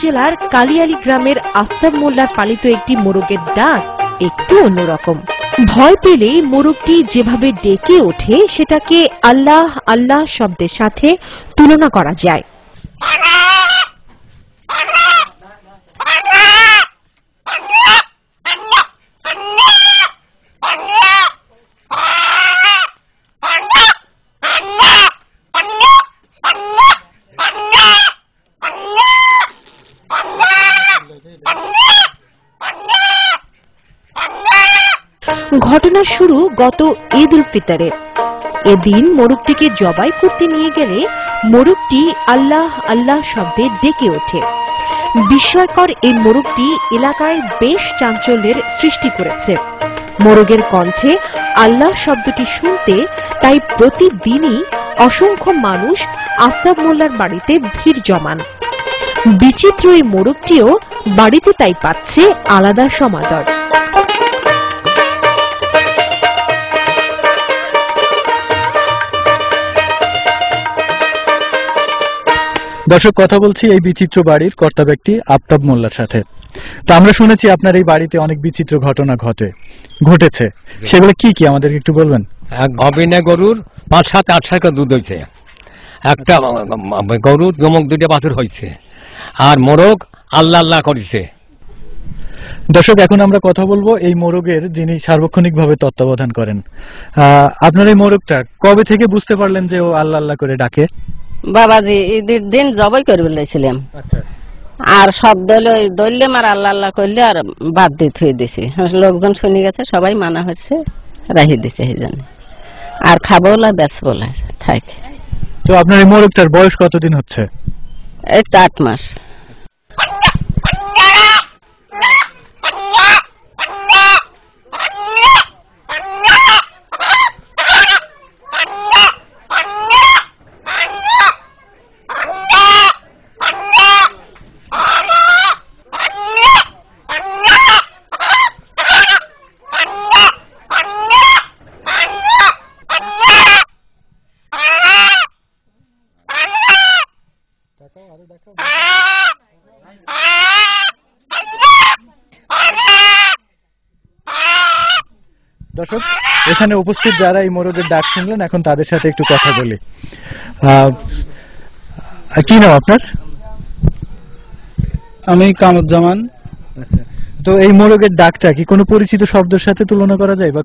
উপজেলার কালিয়ালী গ্রামের আফতাব মোল্লার পালিত একটি মোরগের ডাক একটু অন্যরকম। ভয় পেলেই মোরগটি যেভাবে ডেকে ওঠে সেটাকে আল্লাহ আল্লাহ শব্দের সাথে তুলনা করা যায়। ঘটনা শুরু গত ঈদ উল ফিতরের। এদিন মোরগটিকে জবাই করতে নিয়ে গেলে মোরগটি আল্লাহ আল্লাহ শব্দে ডেকে ওঠে। বিস্ময়কর এই মোরগটি এলাকায় বেশ চাঞ্চল্যের সৃষ্টি করেছে। মোরগের কণ্ঠে আল্লাহ শব্দটি শুনতে তাই প্রতিদিনই অসংখ্য মানুষ আফতাব মোল্লার বাড়িতে ভিড় জমান। বিচিত্র এই মোরগটিও বাড়িতে তাই পাচ্ছে আলাদা সমাদর। দর্শক, কথা বলছি এই বিচিত্র বাড়ির কর্তা ব্যক্তি আফতাব মোল্লার সাথে। তো আমরা শুনেছি আপনার এই বাড়িতে অনেক বিচিত্র ঘটনা ঘটেছে, সেগুলো কি কি আমাদেরকে একটু বলবেন? অবিনে গরুর ৫-৭-৮ দুধ হয়েছে, একটা গরুর জমক 2টা বাছুর হয়েছে, আর মোরগ আল্লাহ আল্লাহ করেছে। দর্শক, এখন আমরা কথা বলবো এই মোরগের যিনি সার্বক্ষণিকভাবে তত্ত্বাবধান করেন। আপনার এই মোরগটা কবে থেকে বুঝতে পারলেন যে ও আল্লাহ আল্লাহ করে ডাকে? বাবাজি ঈদের দিন জবাই করে বলেছিলাম, আর সব দললে আর আল্লাহ আল্লাহ করলে আর বাদ দিয়ে থুয়ে দিছি। লোকজন শুনে গেছে, সবাই মানা হচ্ছে, রাহি দিছে এই জন্য। আর খাবো না বেচবো না থাকে। তো আপনার এই মোরগটার বয়স কতদিন হচ্ছে? এই তো 8 মাস। দর্শক, এখানে উপস্থিত যারা এই মোরগের ডাক শুনলেন, এখন তাদের সাথে একটু কথা বলি। কি নাম আপনার? আমি কামরুজ্জামান। তো এই মোরগের ডাকটা কি কোনো পরিচিত শব্দের সাথে তুলনা করা যায় বা